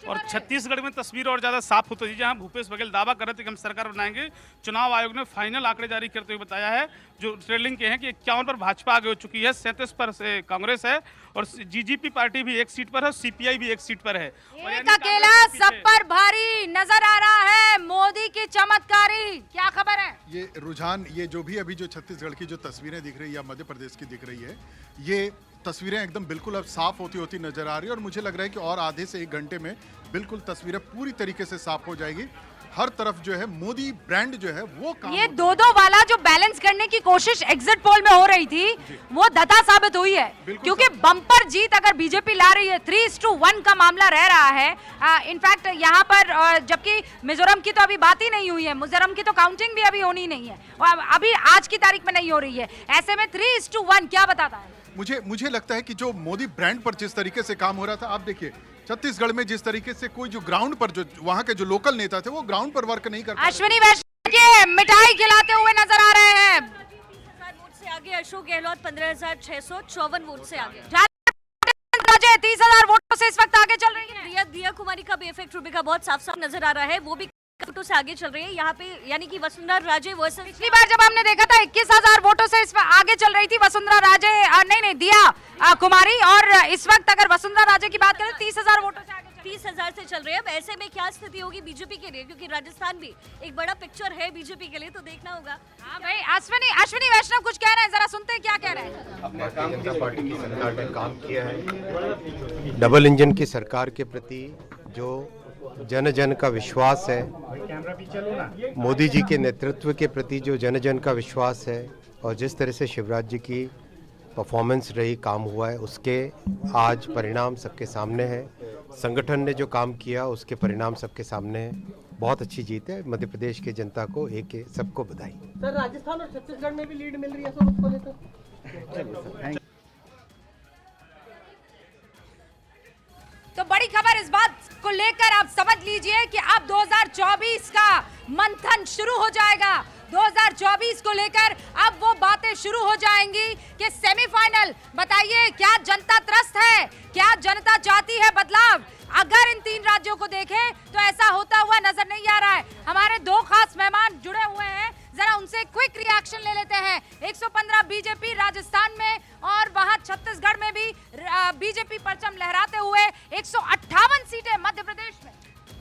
और छत्तीसगढ़ में तस्वीर और ज्यादा साफ होती है, जहां भूपेश बघेल दावा कर रहे थे कि हम सरकार बनाएंगे। चुनाव आयोग ने फाइनल आंकड़े जारी करते हुए बताया है, जो ट्रेलिंग के हैं, कि 51 पर भाजपा आगे हो चुकी है, 37 पर से कांग्रेस है और जीजीपी पार्टी भी एक सीट पर है, सीपीआई भी एक सीट पर है। एक अकेला सब पर भारी नजर आ रहा है मोदी की चमत्कारी, क्या खबर है? ये रुझान, ये जो भी अभी जो छत्तीसगढ़ की जो तस्वीरें दिख रही है या मध्य प्रदेश की दिख रही है, ये तस्वीरें एकदम बिल्कुल अब साफ होती होती नजर आ रही है और मुझे लग रहा है कि और आधे से 1 घंटे में बिल्कुल तस्वीरें पूरी तरीके से साफ हो जाएगी। हर तरफ जो है मोदी ब्रांड जो है वो काम, ये दो वाला जो बैलेंस करने की कोशिश एग्जिट पोल में हो रही थी वो धता साबित हुई है, क्योंकि बम्पर जीत अगर बीजेपी ला रही है, 3:1 का मामला रह रहा है। इनफैक्ट यहाँ पर जबकि मिजोरम की तो अभी बात ही नहीं हुई है, मिजोरम की तो काउंटिंग भी अभी होनी नहीं है और अभी आज की तारीख में नहीं हो रही है। ऐसे में 3:1 क्या बताता है? मुझे लगता है कि जो मोदी ब्रांड पर जिस तरीके से काम हो रहा था, आप देखिए छत्तीसगढ़ में जिस तरीके से कोई जो ग्राउंड पर जो वहां के जो लोकल नेता थे वो ग्राउंड पर वर्क नहीं कर पा रहे। अश्विनी वैष्णव के मिठाई खिलाते हुए नजर आ रहे हैं। 30,000 वोट से आगे अशोक गहलोत 15,654 वोट से आगे। 30,000 वोटों से इस वक्त आगे चल रही है। दिया कुमारी का भी इफेक्ट रूबिका बहुत साफ साफ नजर आ रहा है, वो भी वोटों से आगे चल रही है यहाँ पे, यानी कि वसुंधरा राजे वर्सेस। पिछली बार जब हमने देखा था 21,000 वोटों से इस आगे चल रही थी वसुंधरा राजे, नहीं दिया कुमारी, और इस वक्त अगर वसुंधरा राजे की बात करें 30,000 वोटों से आगे 30,000 से चल रही है। अब ऐसे में क्या स्थिति होगी बीजेपी के लिए, क्योंकि राजस्थान भी एक बड़ा पिक्चर है बीजेपी के लिए, तो देखना होगा। हाँ भाई, अश्विनी वैष्णव कुछ कह रहे हैं, जरा सुनते हैं क्या कह रहे हैं। भारतीय जनता पार्टी की सरकार ने काम किया है, डबल इंजन की सरकार के प्रति जो जन जन का विश्वास है, मोदी जी के नेतृत्व के प्रति जो जन जन का विश्वास है, और जिस तरह से शिवराज जी की परफॉर्मेंस रही, काम हुआ है, उसके आज परिणाम सबके सामने है। संगठन ने जो काम किया उसके परिणाम सबके सामने है। बहुत अच्छी जीत है। मध्य प्रदेश की जनता को सबको बधाई। सर, राजस्थान और छत्तीसगढ़ में भी लीड मिल रही है सर, उसको लेकर। तो बड़ी खबर इस बात को लेकर आप समझ लीजिए कि अब 2024 का मंथन शुरू हो जाएगा। 2024 को लेकर अब वो बातें शुरू हो जाएंगी कि सेमीफाइनल, बताइए क्या जनता त्रस्त है, क्या जनता चाहती है बदलाव। अगर इन 3 राज्यों को देखें तो ऐसा होता हुआ नजर नहीं आ रहा है। हमारे 2 खास मेहमान जुड़े हुए हैं, जरा उनसे क्विक रिएक्शन ले लेते हैं। 115 बीजेपी राजस्थान में और वहां छत्तीसगढ़ में भी बीजेपी परचम लहराते हुए 158 सीटें मध्य प्रदेश में।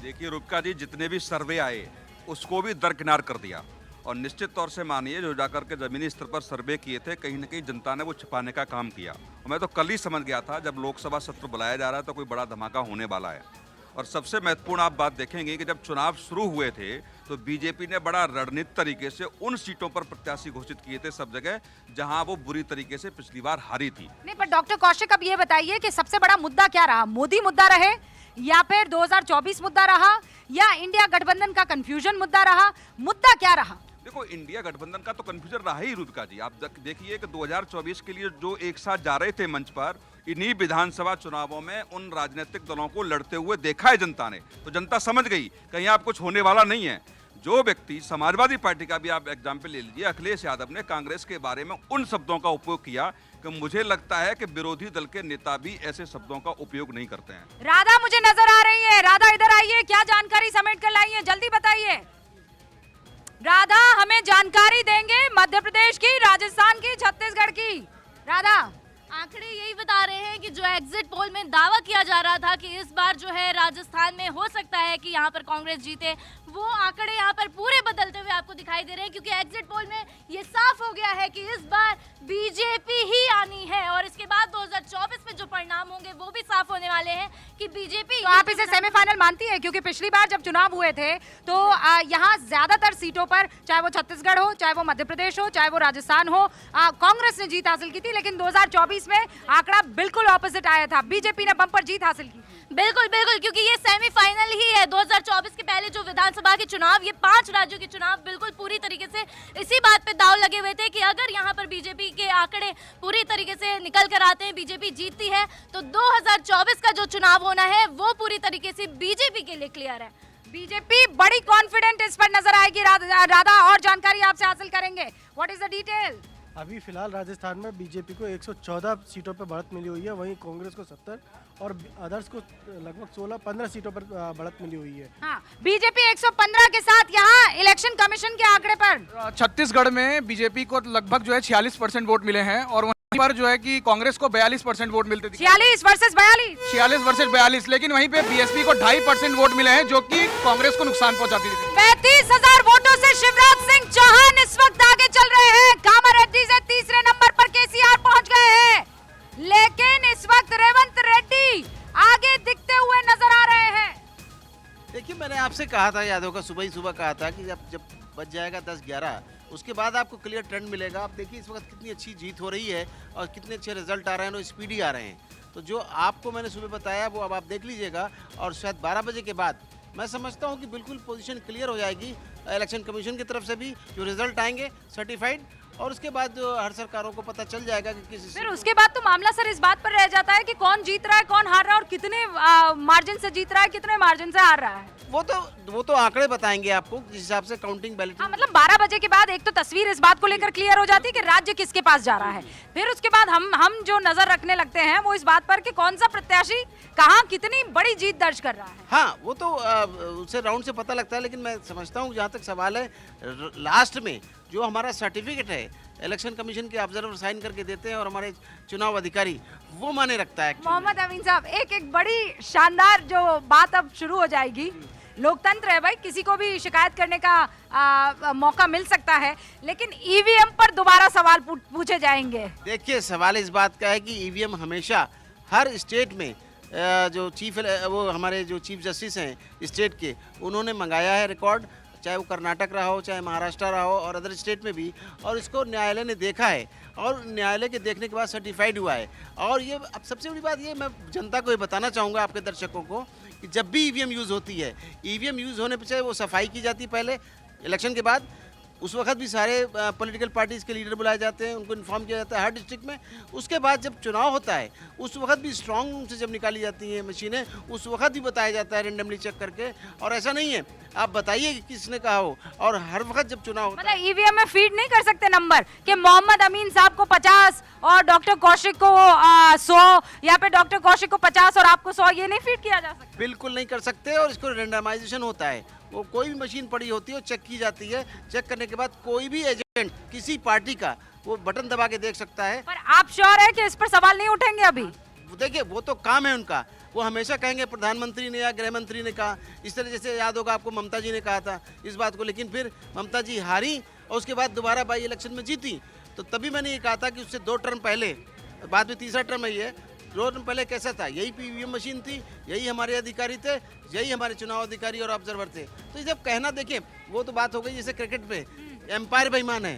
देखिए रुबिका जी, जितने भी सर्वे आए उसको भी दरकिनार कर दिया, और निश्चित तौर से मानिए जो जाकर के जमीनी स्तर पर सर्वे किए थे, कहीं न कहीं जनता ने वो छिपाने का काम किया। और मैं तो कल ही समझ गया था जब लोकसभा सत्र बुलाया जा रहा है तो कोई बड़ा धमाका होने वाला है। और सबसे महत्वपूर्ण आप बात देखेंगे कि जब चुनाव शुरू हुए थे तो बीजेपी ने बड़ा रणनीतिक तरीके से उन सीटों पर प्रत्याशी घोषित किए थे सब जगह जहां वो बुरी तरीके से पिछली बार हारी थी। नहीं, पर डॉक्टर कौशिक अब ये बताइए कि सबसे बड़ा मुद्दा क्या रहा? मोदी मुद्दा रहे, या फिर 2024 मुद्दा रहा, या इंडिया गठबंधन का कंफ्यूजन मुद्दा रहा? मुद्दा क्या रहा? देखो, इंडिया गठबंधन का तो कंफ्यूजन रहा ही रुबिका जी। आप देखिए कि 2024 के लिए जो एक साथ जा रहे थे मंच पर, इन्हीं विधानसभा चुनावों में उन राजनीतिक दलों को लड़ते हुए देखा है जनता ने, तो जनता समझ गई कहीं आप कुछ होने वाला नहीं है। जो व्यक्ति, समाजवादी पार्टी का भी आप एग्जाम्पल ले लीजिए, अखिलेश यादव ने कांग्रेस के बारे में उन शब्दों का उपयोग किया कि मुझे लगता है कि विरोधी दल के नेता भी ऐसे शब्दों का उपयोग नहीं करते हैं। राधा मुझे नजर आ रही है, राधा इधर आइए, क्या जानकारी समेट कर लाई है, जल्दी बताइए। राधा हमें जानकारी देंगे मध्य प्रदेश की, राजस्थान की, छत्तीसगढ़ की। राधा, आंकड़े यही बता रहे हैं कि जो एग्जिट पोल में दावा किया जा रहा था कि इस बार जो है राजस्थान में हो सकता है कि यहाँ पर कांग्रेस जीते, वो आंकड़े यहाँ पर पूरे बदलते हुए आपको दिखाई दे रहे हैं, क्योंकि एग्जिट पोल में ये साफ हो गया है कि इस बार बीजेपी ही आनी है। और इसके बाद 2024 में जो परिणाम होंगे वो भी साफ होने वाले हैं कि बीजेपी। तो आप इसे सेमीफाइनल मानती है? क्योंकि पिछली बार जब चुनाव हुए थे तो यहाँ ज्यादातर सीटों पर, चाहे वो छत्तीसगढ़ हो, चाहे वो मध्य प्रदेश हो, चाहे वो राजस्थान हो, कांग्रेस ने जीत हासिल की थी, लेकिन 2024 में आंकड़ा बिल्कुल ऑपोजिट आया था, बीजेपी ने बम्पर जीत हासिल की। बिल्कुल बिल्कुल, क्योंकि ये सेमीफाइनल ही है। 2024 के पहले जो विधानसभा के चुनाव, ये 5 राज्यों के चुनाव बिल्कुल पूरी तरीके से इसी बात पे दाव लगे हुए थे कि अगर यहाँ पर बीजेपी के आंकड़े पूरी तरीके से निकल कर आते हैं, बीजेपी जीतती है, तो 2024 का जो चुनाव होना है वो पूरी तरीके से बीजेपी के लिए क्लियर है। बीजेपी बड़ी कॉन्फिडेंट इस पर नजर आएगी। राधा और जानकारी आपसे हासिल करेंगे, व्हाट इज द डिटेल? अभी फिलहाल राजस्थान में बीजेपी को 114 सीटों पर बढ़त मिली हुई है, वहीं कांग्रेस को 70 और अदर्स को लगभग 16-15 सीटों पर बढ़त मिली हुई है। हाँ, बीजेपी 115 के साथ यहाँ इलेक्शन कमीशन के आंकड़े पर छत्तीसगढ़ में बीजेपी को लगभग जो है 46% वोट मिले हैं और वहीं पर जो है कि कांग्रेस को 42% वोट मिलते थे। 46 वर्सेस 42। 46 वर्सेस 42, लेकिन वहीं पे बीएसपी को 2.5% वोट मिले हैं जो कि कांग्रेस को नुकसान पहुंचाती थी। 35,000 वोटों से शिवराज सिंह चौहान इस वक्त आगे चल रहे हैं। कामारेड्डी से तीसरे नंबर पर केसीआर पहुंच गए हैं, लेकिन इस वक्त रेवंत रेड्डी आगे दिखते हुए नजर आ रहे हैं। देखिए, मैंने आपसे कहा था, यादव का सुबह ही सुबह कहा था कि जब बच जाएगा 10-11 उसके बाद आपको क्लियर ट्रेंड मिलेगा। आप देखिए इस वक्त कितनी अच्छी जीत हो रही है और कितने अच्छे रिजल्ट आ रहे हैं और स्पीडी आ रहे हैं। तो जो आपको मैंने सुबह बताया वो अब आप देख लीजिएगा और शायद 12 बजे के बाद मैं समझता हूं कि बिल्कुल पोजीशन क्लियर हो जाएगी इलेक्शन कमीशन की तरफ से भी। जो रिजल्ट आएंगे सर्टिफाइड, और उसके बाद जो हर सरकारों को पता चल जाएगा कि किस। फिर उसके बाद तो मामला सर इस बात पर रह जाता है कि कौन जीत रहा है, कौन हार रहा है और कितने मार्जिन से जीत रहा है, कितने मार्जिन से हार रहा है। वो तो आंकड़े बताएंगे आपको जिस हिसाब से काउंटिंग बैलेट। हाँ, मतलब 12 बजे के बाद एक तो तस्वीर इस बात को लेकर क्लियर हो जाती है कि राज्य किसके पास जा रहा है। फिर उसके बाद हम जो नजर रखने लगते हैं वो इस बात पर कि कौन सा प्रत्याशी कहाँ कितनी बड़ी जीत दर्ज कर रहा है। हाँ, वो तो उससे राउंड से पता लगता है, लेकिन मैं समझता हूँ जहाँ तक सवाल है लास्ट में जो हमारा सर्टिफिकेट है इलेक्शन कमीशन के ऑब्जर्वर साइन करके देते हैं और हमारे चुनाव अधिकारी, वो माने रखता है। मोहम्मद अमीन साहब, एक बड़ी शानदार जो बात अब शुरू हो जाएगी। लोकतंत्र है भाई, किसी को भी शिकायत करने का मौका मिल सकता है, लेकिन ईवीएम पर दोबारा सवाल पूछे जाएंगे। देखिए, सवाल इस बात का है कि ईवीएम हमेशा हर स्टेट में जो वो हमारे जो चीफ जस्टिस हैं स्टेट के, उन्होंने मंगाया है रिकॉर्ड, चाहे वो कर्नाटक रहा हो, चाहे महाराष्ट्र रहा हो और अदर स्टेट में भी, और इसको न्यायालय ने देखा है और न्यायालय के देखने के बाद सर्टिफाइड हुआ है। और ये अब सबसे बड़ी बात ये मैं जनता को ये बताना चाहूँगा, आपके दर्शकों को, कि जब भी ईवीएम यूज़ होती है, ईवीएम यूज़ होने पर चाहे वो सफाई की जाती है पहले इलेक्शन के बाद, उस वक्त भी सारे पॉलिटिकल पार्टीज़ के लीडर बुलाए जाते हैं, उनको इन्फॉर्म किया जाता है हर डिस्ट्रिक्ट में। उसके बाद जब चुनाव होता है उस वक्त भी स्ट्रांग रूम से जब निकाली जाती हैं मशीनें, उस वक्त भी बताया जाता है रेंडमली चेक करके। और ऐसा नहीं है आप बताइए कि किसने कहा हो, और हर वक्त जब चुनाव होता है, मतलब ईवीएम में फीड नहीं कर सकते नंबर कि मोहम्मद अमीन साहब को 50 और डॉक्टर कौशिक को 100, या फिर डॉक्टर कौशिक को 50 और आपको 100, ये नहीं फीड किया जा सकता। बिल्कुल नहीं कर सकते। और इसको रेंडमाइजेशन होता है, वो कोई भी मशीन पड़ी होती है वो चेक की जाती है, चेक करने के बाद कोई भी एजेंट किसी पार्टी का वो बटन दबा के देख सकता है। पर आप श्योर है कि इस पर सवाल नहीं उठेंगे अभी? देखिए, वो तो काम है उनका, वो हमेशा कहेंगे प्रधानमंत्री ने या गृह मंत्री ने कहा, इस तरह जैसे याद होगा आपको ममता जी ने कहा था इस बात को, लेकिन फिर ममता जी हारी और उसके बाद दोबारा बाई इलेक्शन में जीती। तो तभी मैंने ये कहा था कि उससे 2 टर्म पहले, बाद में तीसरा टर्म है ये, 2 टर्म पहले कैसा था, यही ईवीएम मशीन थी, यही हमारे अधिकारी थे, यही हमारे चुनाव अधिकारी और ऑब्जर्वर थे। तो ये जब कहना, देखिए वो तो बात हो गई जैसे क्रिकेट में एम्पायर बेईमान है,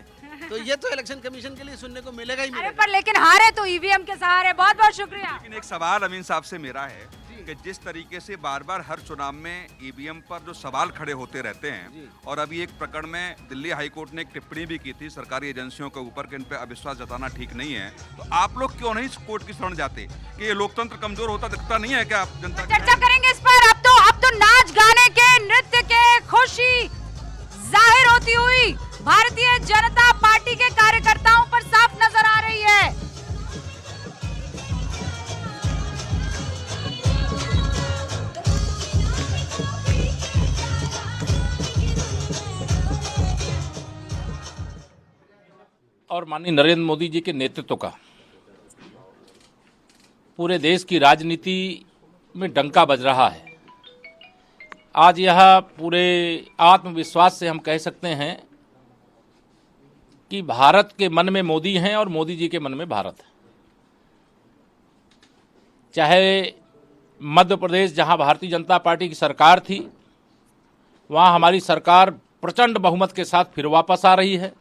तो ये तो इलेक्शन कमीशन के लिए सुनने को मिलेगा ही मिलेगा। पर लेकिन हारे तो ईवीएम के सहारे। बहुत बहुत शुक्रिया। लेकिन एक सवाल अमीन साहब से मेरा है कि जिस तरीके से बार बार हर चुनाव में ईवीएम पर जो सवाल खड़े होते रहते हैं, और अभी एक प्रकरण में दिल्ली हाईकोर्ट ने एक टिप्पणी भी की थी सरकारी एजेंसियों के ऊपर कि इन पर अविश्वास जताना ठीक नहीं है, तो आप लोग क्यों नहीं कोर्ट की शरण जाते कि ये लोकतंत्र कमजोर होता दिखता नहीं है क्या? आप जनता चर्चा करेंगे इस पर। अब तो नाच गाने के, नृत्य के, खुशी जाहिर होती हुई भारतीय जनता पार्टी के कार्यकर्ताओं पर साफ नजर आ रही है। और माननीय नरेंद्र मोदी जी के नेतृत्व का पूरे देश की राजनीति में डंका बज रहा है। आज यह पूरे आत्मविश्वास से हम कह सकते हैं कि भारत के मन में मोदी हैं और मोदी जी के मन में भारत है। चाहे मध्य प्रदेश जहां भारतीय जनता पार्टी की सरकार थी, वहां हमारी सरकार प्रचंड बहुमत के साथ फिर वापस आ रही है।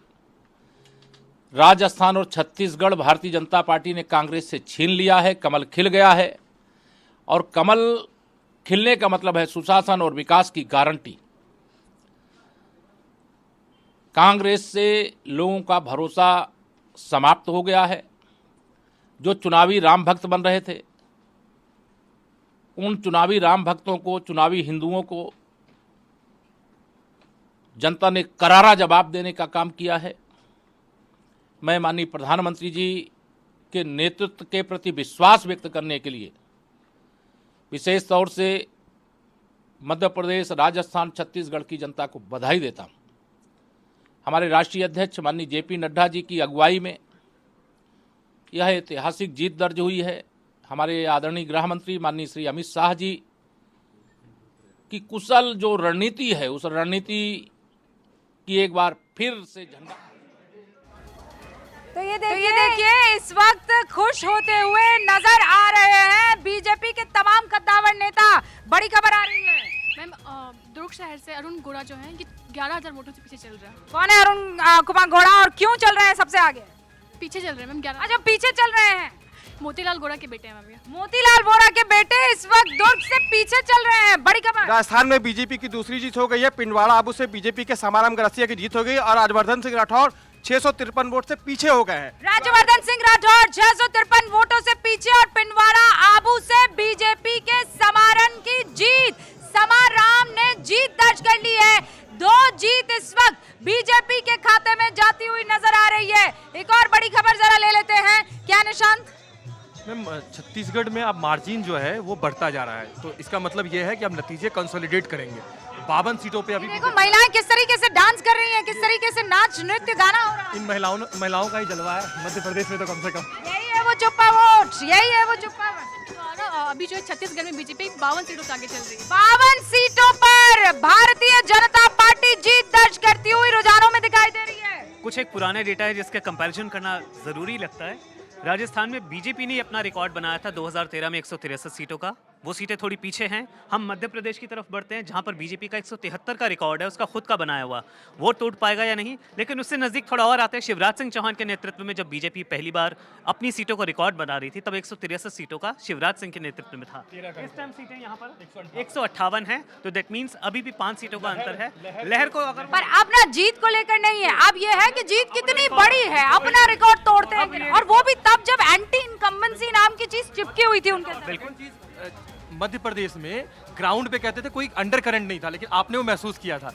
राजस्थान और छत्तीसगढ़ भारतीय जनता पार्टी ने कांग्रेस से छीन लिया है, कमल खिल गया है, और कमल खिलने का मतलब है सुशासन और विकास की गारंटी। कांग्रेस से लोगों का भरोसा समाप्त हो गया है। जो चुनावी राम भक्त बन रहे थे, उन चुनावी राम भक्तों को, चुनावी हिंदुओं को जनता ने करारा जवाब देने का काम किया है। मैं माननीय प्रधानमंत्री जी के नेतृत्व के प्रति विश्वास व्यक्त करने के लिए विशेष तौर से मध्य प्रदेश, राजस्थान, छत्तीसगढ़ की जनता को बधाई देता हूँ। हमारे राष्ट्रीय अध्यक्ष माननीय जेपी नड्डा जी की अगुवाई में यह ऐतिहासिक जीत दर्ज हुई है। हमारे आदरणीय गृह मंत्री माननीय श्री अमित शाह जी की कुशल जो रणनीति है, उस रणनीति की एक बार फिर से झंडा। तो ये देखिए इस वक्त खुश होते हुए नजर आ रहे हैं बीजेपी के तमाम कद्दावर नेता। बड़ी खबर आ रही है मैम, दुर्ग शहर से अरुण गोड़ा जो है कि 11,000 वोटों से पीछे चल रहा है। कौन है अरुण कुमार घोड़ा और क्यों चल रहे हैं सबसे आगे? पीछे चल रहे हैं मैम 11। अच्छा, पीछे चल रहे हैं। मोतीलाल गोड़ा के बेटे हैं मैम ये। मोतीलाल वोरा के बेटे इस वक्त दुर्ग से पीछे चल रहे हैं। बड़ी खबर। राजस्थान में बीजेपी की दूसरी जीत हो गई है। पिंडवाड़ा आबू से बीजेपी के समाराम गरसिया की जीत हो गई और राजवर्धन सिंह राठौर 653 वोट से पीछे हो गए हैं। राजवर्धन सिंह राठौर 653 वोटों से पीछे और पिंडवाड़ा आबू से बीजेपी के समारन की जीत। समाराम ने जीत दर्ज कर ली है। 2 जीत इस वक्त बीजेपी के खाते में जाती हुई नजर आ रही है। एक और बड़ी खबर जरा ले लेते हैं। क्या निशांत? मैम, छत्तीसगढ़ में अब मार्जिन जो है वो बढ़ता जा रहा है, तो इसका मतलब ये है कि अब नतीजे कंसोलिडेट करेंगे। 52 सीटों पे अभी देखो महिलाएं किस तरीके से डांस कर रही हैं, किस तरीके से नाच नृत्य गाना हो रहा है। इन महिलाओं का ही जलवा है मध्य प्रदेश में, तो कम से कम यही है वो चुप्पा वोट, यही है वो चुप्पा वोट। अभी जो है छत्तीसगढ़ में बीजेपी 52 सीटों से आगे चल रही है। 52 सीटों पर भारतीय जनता पार्टी जीत दर्ज करती हुई रुझानों में दिखाई दे रही है। कुछ एक पुराने डेटा है जिसका कंपैरिजन करना जरूरी लगता है। राजस्थान में बीजेपी ने अपना रिकॉर्ड बनाया था 2013 में 163 सीटों का। वो सीटें थोड़ी पीछे हैं। हम मध्य प्रदेश की तरफ बढ़ते हैं जहां पर बीजेपी का 173 का रिकॉर्ड है, उसका खुद का बनाया हुआ। वो टूट पाएगा या नहीं, लेकिन उससे नजदीक थोड़ा और आते हैं शिवराज सिंह चौहान के नेतृत्व में। जब बीजेपी पहली बार अपनी सीटों को रिकॉर्ड बना रही थी तब 163 सीटों का शिवराज सिंह के नेतृत्व में था। इस टाइम सीटें यहाँ पर 158 हैं, तो दैट मीन्स अभी भी 5 सीटों का अंतर है। लहर को अगर पर अब ना जीत को लेकर नहीं है, अब ये है कि जीत कितनी बड़ी है, अपना रिकॉर्ड तोड़ते हैं, और वो भी तब जब एंटी इनकम्बेंसी नाम की चीज चिपकी हुई थी उनके साथ। बिल्कुल। मध्य प्रदेश में ग्राउंड पे कहते थे कोई अंडर करंट नहीं था, लेकिन आपने वो महसूस किया था।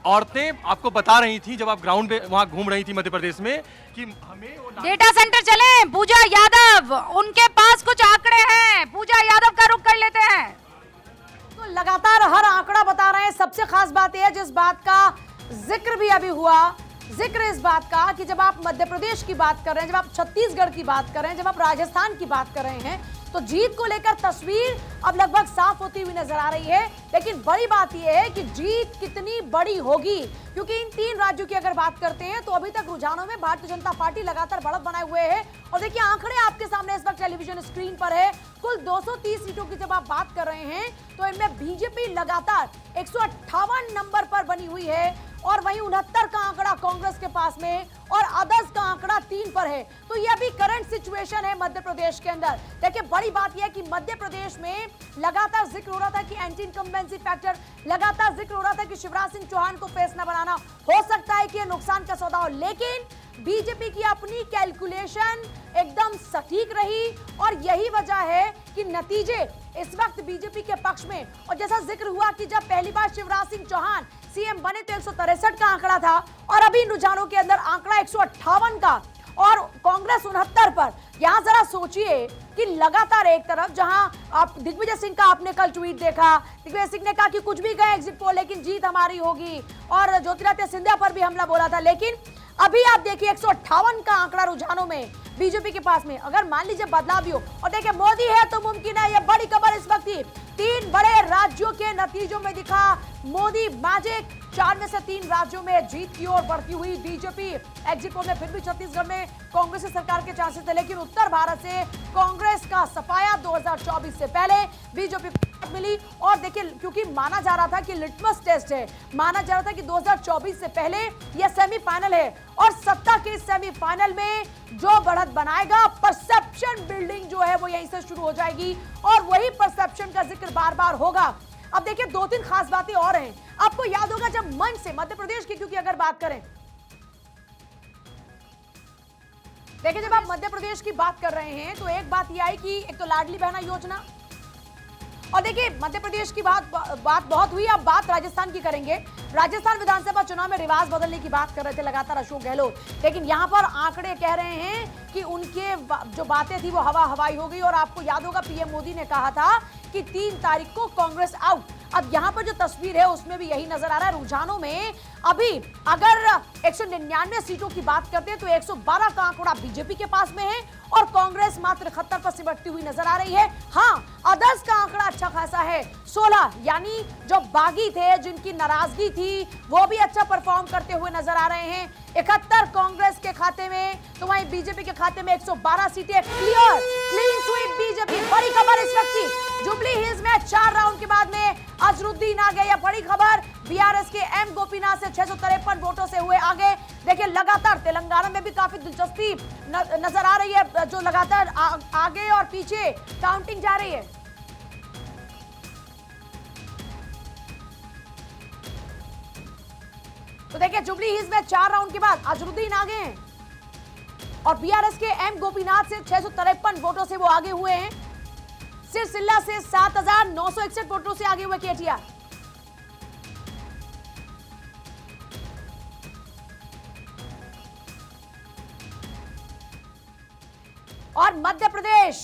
औरतें आपको बता रही थी जब आप ग्राउंड पे वहां घूम रही थी मध्य प्रदेश में कि हमें डेटा सेंटर चले। पूजा यादव, उनके पास कुछ आंकड़े हैं, पूजा यादव का रुख कर लेते हैं। तो लगातार हर आंकड़ा बता रहे हैं। सबसे खास बात यह है, जिस बात का जिक्र भी अभी हुआ, जिक्र इस बात का कि जब आप मध्य प्रदेश की बात कर रहे हैं, जब आप छत्तीसगढ़ की बात कर रहे हैं, जब आप राजस्थान की बात कर रहे हैं, तो जीत को लेकर तस्वीर अब लगभग साफ होती हुई नजर आ रही है। लेकिन बड़ी बात यह है कि जीत कितनी बड़ी होगी, क्योंकि इन 3 राज्यों की अगर बात करते हैं तो अभी तक रुझानों में भारतीय जनता पार्टी लगातार बढ़त बनाए हुए है। और देखिए आंकड़े आपके सामने इस वक्त टेलीविजन स्क्रीन पर है। कुल 230 सीटों की जब आप बात कर रहे हैं तो इनमें बीजेपी लगातार 158 नंबर पर बनी हुई है, और वहीं 69 का आंकड़ा कांग्रेस के पास में, और अदर्स का आंकड़ा 3 पर है। तो ये अभी करंट सिचुएशन है मध्य प्रदेश के अंदर। देखिए बड़ी बात यह है कि मध्य प्रदेश में लगातार जिक्र हो रहा था कि एंटी इनकम्बेंसी फैक्टर, लगातार जिक्र हो रहा था कि शिवराज सिंह चौहान को फेस न बनाना, हो सकता है कि ये नुकसान का सौदा हो, लेकिन बीजेपी की अपनी कैलकुलेशन एकदम सटीक रही, और यही वजह है कि नतीजे इस वक्त बीजेपी के पक्ष में। और जैसा जिक्र हुआ कि जब पहली बार शिवराज सिंह चौहान सीएम बने तो 163 का आंकड़ा था, और अभी रुझानों के अंदर आंकड़ा 158 का, और कांग्रेस 69 पर। यहां जरा सोचिए कि लगातार एक तरफ जहां आप दिग्विजय सिंह का आपने कल ट्वीट देखा, दिग्विजय सिंह ने कहा कि कुछ भी गए एग्जिट पोल लेकिन जीत हमारी होगी, और ज्योतिरादित्य सिंधिया पर भी हमला बोला था। लेकिन अभी आप देखिए 158 का आंकड़ा रुझानों में बीजेपी के पास में। अगर मान लीजिए बदलाव भी हो, और देखिए मोदी है तो मुमकिन है, यह बड़ी खबर इस वक्त थी। 3 बड़े राज्यों के नतीजों में दिखा मोदी मैजिक। 4 में से 3 राज्यों में जीत की ओर बढ़ती हुई बीजेपी। एग्जिट पोल में फिर भी छत्तीसगढ़ में कांग्रेस की सरकार के चांसेस थे, लेकिन उत्तर भारत से कांग्रेस का सफाया 2024 से पहले बीजेपी मिली। और देखिए क्योंकि माना जा रहा था कि लिटमस टेस्ट है, माना जा रहा था कि 2024 से पहले यह सेमीफाइनल है, और सत्ता के सेमीफाइनल में जो बढ़त बनाएगा, परसेप्शन बिल्डिंग जो है वो यहीं से शुरू हो जाएगी, और वही परसेप्शन का जिक्र बार बार होगा। अब देखिए 2-3 खास बातें और हैं। आपको याद होगा जब मंच से मध्य प्रदेश की क्योंकि अगर बात करें, देखिए जब आप मध्य प्रदेश की बात कर रहे हैं तो एक बात यह आई कि एक तो लाडली बहना योजना, और देखिए मध्य प्रदेश की बात बहुत हुई। अब बात राजस्थान की करेंगे। राजस्थान विधानसभा चुनाव में रिवाज बदलने की बात कर रहे थे लगातार अशोक गहलोत, लेकिन यहां पर आंकड़े कह रहे हैं कि उनके जो बातें थी वो हवाई हो गई। और आपको याद होगा पीएम मोदी ने कहा था कि 3 तारीख को कांग्रेस आउट। अब यहां पर जो तस्वीर है उसमें भी यही नजर आ रहा है। रुझानों में अभी अगर 199 सीटों की बात करते हैं तो 112 का आंकड़ा बीजेपी के पास में है और कांग्रेस मात्र 71 पर सिमटती हुई नजर आ रही है। हाँ, अदर्स का आंकड़ा अच्छा खासा है 16, यानी जो बागी थे, जिनकी नाराजगी थी, वो भी अच्छा परफॉर्म करते हुए नजर आ रहे हैं। 71 कांग्रेस के खाते में, तो वहीं बीजेपी के खाते में 112 सीटें। Clean sweep BJP. बड़ी खबर इस वक्त की, जुबली हिल्स में 4 राउंड के बाद में अजरुद्दीन आ गए। यह बड़ी खबर, बीआरएस के एम गोपीनाथ से 653 वोटों से हुए आगे। देखिए लगातार तेलंगाना में भी काफी दिलचस्पी नजर आ रही है, जो लगातार आगे और पीछे काउंटिंग जा रही है। तो देखिए जुबली हिल्स में 4 राउंड के बाद अजरुद्दीन आगे हैं और बीआरएस के एम गोपीनाथ से 653 वोटों से वो आगे हुए हैं। सिरसिल्ला से 7961 वोटों से आगे हुए केटीआर। और मध्य प्रदेश,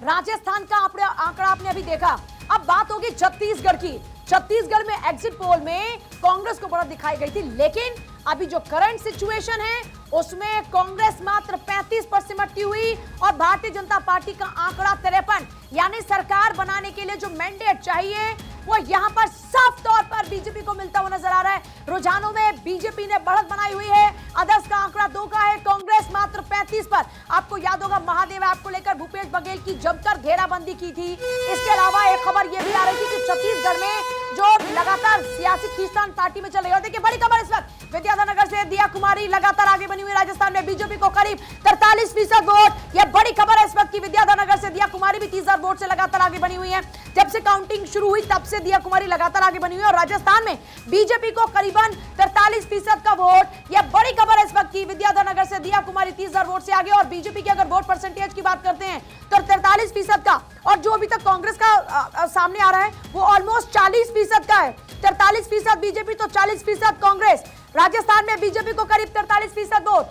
राजस्थान का आंकड़ा आपने अभी देखा। अब बात होगी छत्तीसगढ़ की। छत्तीसगढ़ में एग्जिट पोल में कांग्रेस को बढ़त दिखाई गई थी, लेकिन अभी जो करंट सिचुएशन है उसमें कांग्रेस मात्र 35 पर सिमटती हुई और भारतीय जनता पार्टी का आंकड़ा 53, यानी सरकार बनाने के लिए जो मैंडेट चाहिए वो यहां पर साफ तौर पर बीजेपी को मिलता हुआ नजर आ रहा है। रुझानों में बीजेपी ने बढ़त बनाई हुई है। अदर्स का आंकड़ा 2 का है, कांग्रेस मात्र 35 पर। आपको याद होगा महादेव ऐप को लेकर भूपेश बघेल की जमकर घेराबंदी की थी। इसके अलावा एक खबर यह भी आ रही थी कि छत्तीसगढ़ में जो लगातार सियासी खींचतान पार्टी में चल रही है। और देखिए बड़ी खबर इस वक्त, विद्याधर से दिया कुमारी लगातार आगे बनी हुई। राजस्थान में बीजेपी को करीब 43% वोट। यह बड़ी खबर है इस वक्त की, विद्याधर से दिया कुमारी भी 30,000 वोट से लगातार आगे बनी हुई है। जब से काउंटिंग शुरू हुई तब से दिया कुमारी लगातार आगे बनी हुई है और राजस्थान में बीजेपी को करीबन 43% का वोट। यह बड़ी खबर है इस वक्त की, विद्याधर से दिया कुमारी 30,000 वोट से आगे। और बीजेपी की अगर वोट परसेंटेज की बात करते हैं तो 43% का, और जो अभी तक कांग्रेस का सामने आ रहा है वो ऑलमोस्ट 40% का है। 43% बीजेपी तो 40% कांग्रेस। राजस्थान में बीजेपी को करीब 43% वोट।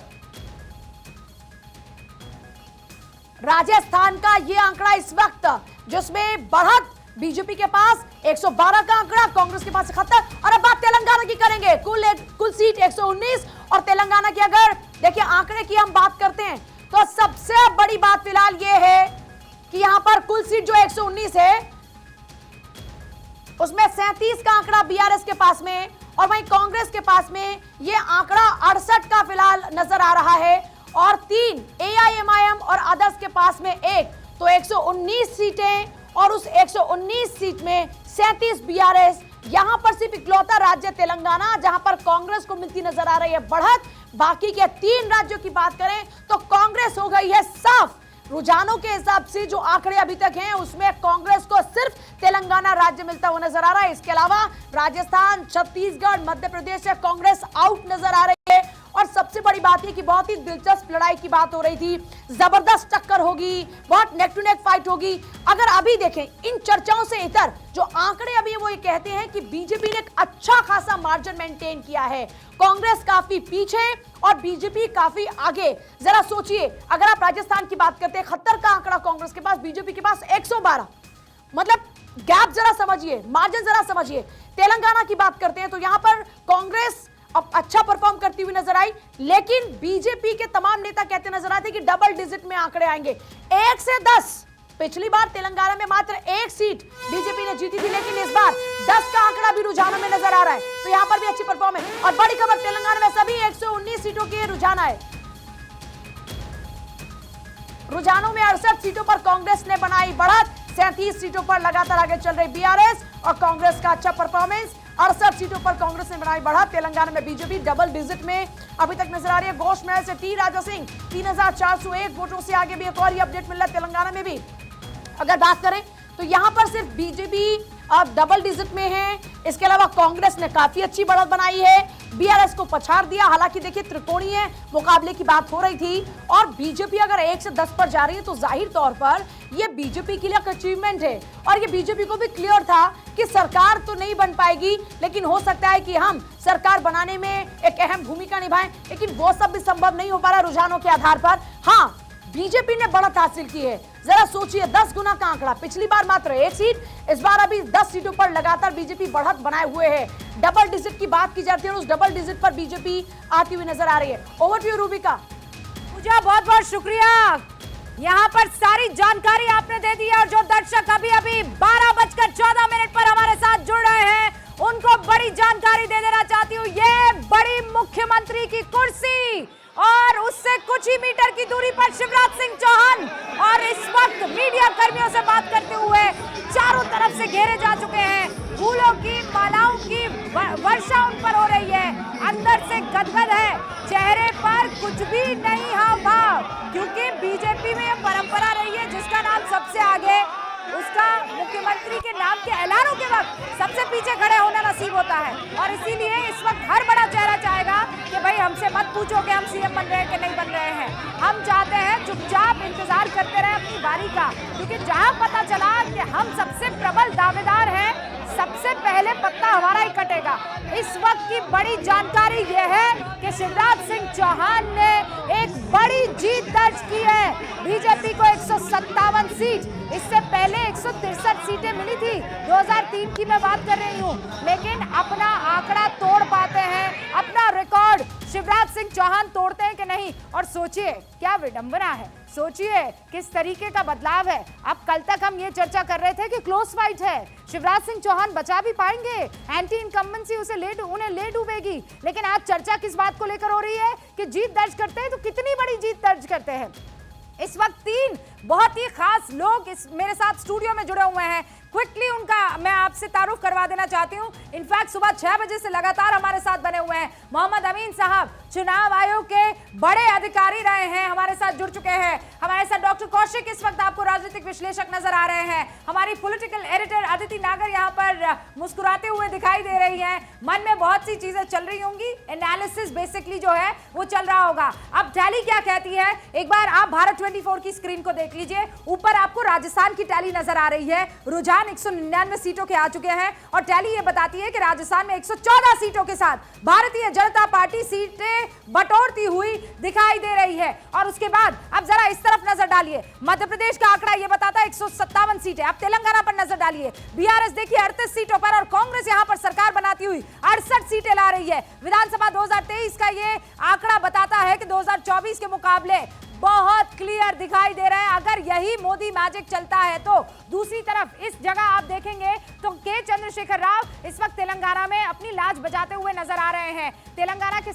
राजस्थान का यह आंकड़ा इस वक्त, जिसमें बढ़त बीजेपी के पास 112 का आंकड़ा, कांग्रेस के पास 71। और अब बात तेलंगाना की करेंगे। कुल सीट 119 और तेलंगाना की अगर देखिए आंकड़े की हम बात करते हैं तो सबसे बड़ी बात फिलहाल यह है कि यहां पर कुल सीट जो 119 है उसमें 37 का आंकड़ा बीआरएस के पास में और वहीं कांग्रेस के पास में यह आंकड़ा 68 का फिलहाल नजर आ रहा है और 3 एआईएमआईएम और अदर्स के पास में 1। तो 119 सीटें और उस 119 सीट में 37 बीआरएस। यहां पर सिर्फ इकलौता राज्य तेलंगाना जहां पर कांग्रेस को मिलती नजर आ रही है बढ़त। बाकी के 3 राज्यों की बात करें तो कांग्रेस हो गई है साफ। रुझानों के हिसाब से जो आंकड़े अभी तक हैं उसमें कांग्रेस को सिर्फ तेलंगाना राज्य मिलता हुआ नजर आ रहा है। इसके अलावा राजस्थान, छत्तीसगढ़, मध्य प्रदेश से कांग्रेस आउट नजर आ रही है। और सबसे बड़ी बात यह कि बहुत ही दिलचस्प लड़ाई की बात हो रही थी, जबरदस्त टक्कर होगी, बहुत नेक टू नेक फाइट होगी। अगर अभी देखें इन चर्चाओं से इतर जो आंकड़े अभी वो ये कहते हैं कि बीजेपी ने एक अच्छा खासा मार्जिन मेंटेन किया है, कांग्रेस काफी पीछे और बीजेपी काफी आगे। जरा सोचिए, अगर आप राजस्थान की बात करते हैं 71 का आंकड़ा कांग्रेस के पास, बीजेपी के पास 112, मतलब गैप जरा समझिए, मार्जिन जरा समझिए। तेलंगाना की बात करते हैं तो यहां पर कांग्रेस अब अच्छा परफॉर्म करती हुई नजर आई, लेकिन बीजेपी के तमाम नेता कहते नजर आते कि डबल डिजिट में आंकड़े आएंगे 1 से 10। पिछली बार तेलंगाना में मात्र 1 सीट बीजेपी ने जीती थी, लेकिन इस बार 10 का आंकड़ा भी रुझानों में नजर आ रहा है, तो यहां पर भी अच्छी परफॉर्मेंस। और बड़ी खबर, तेलंगाना में सभी 119 सीटों के रुझान आए। रुझानों में 68 सीटों पर कांग्रेस ने बनाई बढ़त, 37 सीटों पर लगातार आगे चल रही बीआरएस और कांग्रेस का अच्छा परफॉर्मेंस। 68 सीटों पर कांग्रेस ने बनाई बढ़त। तेलंगाना में बीजेपी डबल डिजिट में अभी तक नजर आ रही है। घोषमहल से टी राजा सिंह 3401 वोटों से आगे भी। एक और ये अपडेट मिल रहा है तेलंगाना में भी अगर बात करें तो यहां पर सिर्फ बीजेपी अब डबल डिजिट में है। इसके अलावा कांग्रेस ने काफी अच्छी बढ़त बनाई है, बीआरएस को पछाड़ दिया। हालांकि देखिए त्रिकोणीय मुकाबले की बात हो रही थी और बीजेपी अगर 1 से 10 पर जा रही है तो जाहिर तौर पर यह बीजेपी के लिए एक अचीवमेंट है और ये बीजेपी को भी क्लियर था कि सरकार तो नहीं बन पाएगी, लेकिन हो सकता है कि हम सरकार बनाने में एक अहम भूमिका निभाएं, लेकिन वो सब भी संभव नहीं हो पा रहा रुझानों के आधार पर। हाँ, बीजेपी ने बढ़त हासिल की है। जरा सोचिए, 10 गुना का आंकड़ा, पिछली बार मात्र 1 सीट, इस बार अभी 10 सीटों पर लगातार बीजेपी बढ़त बनाए हुए है। डबल डिजिट की बात की जाती है और उस डबल डिजिट पर बीजेपी आती हुई नजर आ रही है। Over to you Rubika. Pooja, बहुत बहुत शुक्रिया। यहाँ पर सारी जानकारी आपने दे दी है और जो दर्शक अभी अभी 12:14 पर हमारे साथ जुड़ रहे हैं उनको बड़ी जानकारी दे देना चाहती हूँ। ये बड़ी मुख्यमंत्री की कुर्सी और उससे कुछ ही मीटर की दूरी पर शिवराज सिंह चौहान, और इस वक्त मीडिया कर्मियों से बात करते हुए चारों तरफ से घेरे जा चुके हैं। फूलों की मालाओं की वर्षा उन पर हो रही है, अंदर से गदगद है, चेहरे पर कुछ भी नहीं हाव भाव, क्योंकि बीजेपी में ये परंपरा रही है जिसका नाम सबसे आगे, उसका मुख्यमंत्री के नाम के ऐलानों के वक्त सबसे पीछे खड़े होना नसीब होता है। और इसीलिए इस वक्त हर बड़ा चेहरा चाहेगा कि भाई हमसे मत पूछो कि हम सीएम बन रहे हैं कि नहीं बन रहे हैं, हम चाहते हैं चुपचाप इंतजार करते रहे अपनी बारी का, क्योंकि जहां पता चला कि हम सबसे प्रबल दावेदार हैं, सबसे पहले पत्ता हमारा ही कटेगा। इस वक्त की बड़ी जानकारी यह है कि शिवराज सिंह चौहान ने एक बड़ी जीत दर्ज की है। बीजेपी को 157 सीट, इससे पहले 163 सीटें मिली थी, 2003 की मैं बात कर रही हूँ, लेकिन अपना आंकड़ा तोड़ पाते हैं, अपना रिकॉर्ड शिवराज सिंह चौहान तोड़ते हैं कि नहीं। और सोचिए क्या विडंबना है, सोचिए किस तरीके का बदलाव है। अब कल तक हम ये चर्चा कर रहे थे कि क्लोज फाइट है, शिवराज सिंह चौहान बचा भी पाएंगे, एंटी इनकम्बेंसी उन्हें ले डूबेगी, लेकिन आज चर्चा किस बात को लेकर हो रही है कि जीत दर्ज करते हैं तो कितनी बड़ी जीत दर्ज करते हैं। इस वक्त 3 बहुत ही खास लोग मेरे साथ स्टूडियो में जुड़े हुए हैं। क्विकली उनका मैं आपसे तारुफ करवा देना चाहती हूं। इनफैक्ट सुबह 6 बजे से लगातार हमारे साथ बने हुए हैं। मोहम्मद अमीन साहब चुनाव आयोग के बड़े अधिकारी रहे हैं, हमारे साथ जुड़ चुके हैं। हमारे साथ डॉक्टर कौशिक इस वक्त आपको राजनीतिक विश्लेषक नजर आ रहे हैं। हमारी पॉलिटिकल एडिटर अदिति नागर यहाँ पर मुस्कुराते हुए दिखाई दे रही है। मन में बहुत सी चीजें चल रही होंगी, एनालिसिस बेसिकली जो है वो चल रहा होगा। अब टैली क्या कहती है, एक बार आप भारत 24 की स्क्रीन को देख लीजिए। ऊपर आपको राजस्थान की टैली नजर आ रही है, रुझान 199 सीटों के आ चुके हैं और टैली ये बताती है कि राजस्थान में 114 सीटों के साथ भारतीय जनता पार्टी सीटें बटोरती हुई दिखाई दे रही है। और उसके बाद अब जरा इस तरफ नजर डालिए, मध्य प्रदेश का आंकड़ा ये बताता है 157 सीटें। अब तेलंगाना पर नजर डालिए, बीआरएस देखिए 38 सीटों पर और कांग्रेस यहां पर सरकार बनाती हुई 68 सीटें ला रही है। विधानसभा 2023 का ये आंकड़ा बताता है कि 2024 के मुकाबले बहुत क्लियर दिखाई दे रहा है। अगर यही मोदी मैजिक चलता है तो दूसरी तरफ इस जगह आप देखेंगे तो के चंद्रशेखर राव इस वक्त तेलंगाना में अपनी लाज बजाते हुए नजर आ रहे हैं। तेलंगाना के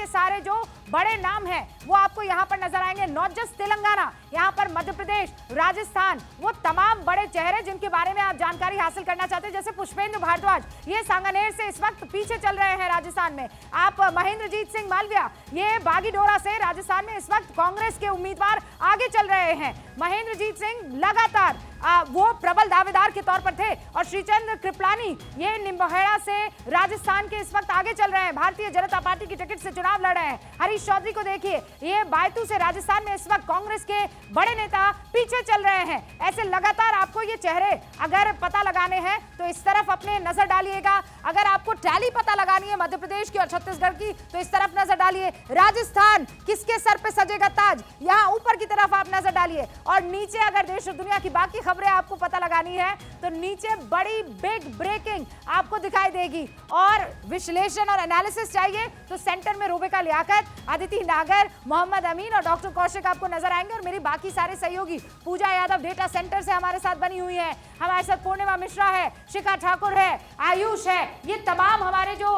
सारे जो बड़े नाम हैं वो आपको यहाँ पर नजर आएंगे। नॉट जस्ट तेलंगाना, यहाँ पर मध्य प्रदेश, राजस्थान, वो तमाम बड़े चेहरे जिनके बारे में आप जानकारी हासिल करना चाहते हैं, जैसे पुष्पेंद्र भारद्वाज, ये सांगानेर से इस वक्त पीछे चल रहे हैं राजस्थान में। आप महेंद्रजीत सिंह मालविया, ये बागीडोरा से राजस्थान में इस वक्त कांग्रेस के उम्मीदवार आगे चल रहे हैं। महेंद्रजीत सिंह लगातार वो प्रबल दावेदार के तौर पर थे और श्रीचंद्र कृपलानी ये निम्बोहेड़ा से राजस्थान के इस वक्त आगे चल रहे हैं, भारतीय जनता पार्टी की टिकट से चुनाव लड़ रहे हैं। हरीश चौधरी को देखिए, ये बायतू से राजस्थान में इस वक्त कांग्रेस के बड़े नेता पीछे चल रहे हैं। ऐसे लगातार आपको ये चेहरे अगर पता लगाने हैं तो इस तरफ अपने नजर डालिएगा। अगर आपको टैली पता लगानी है मध्य प्रदेश की और छत्तीसगढ़ की तो इस तरफ नजर डालिए। राजस्थान किसके सर पे सजेगा ताज, यहाँ ऊपर की तरफ आप नजर डालिए। और नीचे अगर देश और दुनिया की बाकी खबरें आपको पता लगानी है तो नीचे बड़ी बिग ब्रेकिंग आपको दिखाई देगी। और विश्लेषण और एनालिसिस चाहिए तो सेंटर में रूबिका लियाकत, अदिति नागर, मोहम्मद अमीन और डॉक्टर कौशिक आपको नजर आएंगे और मेरी बाकी सारे सहयोगी। पूजा यादव डेटा सेंटर से हमारे साथ बनी हुई है, हमारे साथ पूर्णिमा मिश्रा है, शिखा ठाकुर है, आयुष है, ये तमाम हमारे जो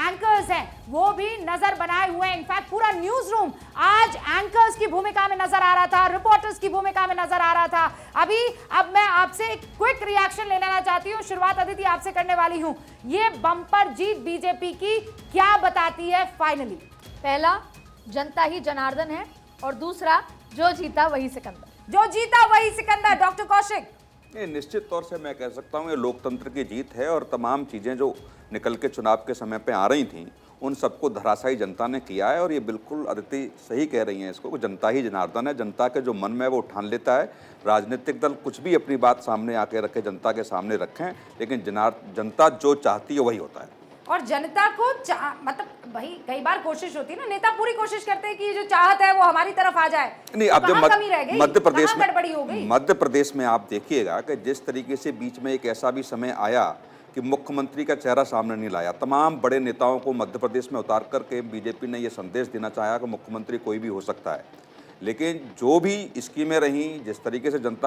एंकर्स हैं वो भी नजर बनाए हुए हैं। इनफैक्ट पूरा न्यूज रूम आज एंकर्स की भूमिका में नजर आ रहा था, रिपोर्टर्स की भूमिका में नजर आ रहा था। अब मैं आपसे एक क्विक रिएक्शन ले लेना चाहती हूँ, शुरुआत अदिति आपसे करने वाली हूँ। ये बम्पर जीत बीजेपी की क्या बताती है फाइनली? पहला, जनता ही जनार्दन है और दूसरा, जो जीता वही सिकंदर। जो जीता वही सिकंदर। डॉक्टर कौशिक, नहीं, निश्चित तौर से मैं कह सकता हूँ ये लोकतंत्र की जीत है और तमाम चीज़ें जो निकल के चुनाव के समय पे आ रही थीं उन सबको धराशायी जनता ने किया है। और ये बिल्कुल अदिति सही कह रही हैं इसको, जनता ही जनार्दन है, जनता के जो मन में है वो ठान लेता है। राजनीतिक दल कुछ भी अपनी बात सामने आके रखे, जनता के सामने रखें, लेकिन जनता जो चाहती है वही होता है। और जनता को मतलब भाई कई बार कोशिश होती है ना, नेता पूरी कोशिश करते हैं कि जो चाहत है वो हमारी तरफ आ जाए। नहीं, तो अब जब कमी रह गई, मध्य प्रदेश में गड़बड़ी हो गई। मध्य प्रदेश में आप देखिएगा कि जिस तरीके से बीच में एक ऐसा भी समय आया कि मुख्यमंत्री का चेहरा सामने नहीं लाया, तमाम बड़े नेताओं को मध्य प्रदेश में उतार करके बीजेपी ने ये संदेश देना चाहा कि मुख्यमंत्री कोई भी हो सकता है। लेकिन जो भी स्कीमें रहीं, जिस तरीके से जनता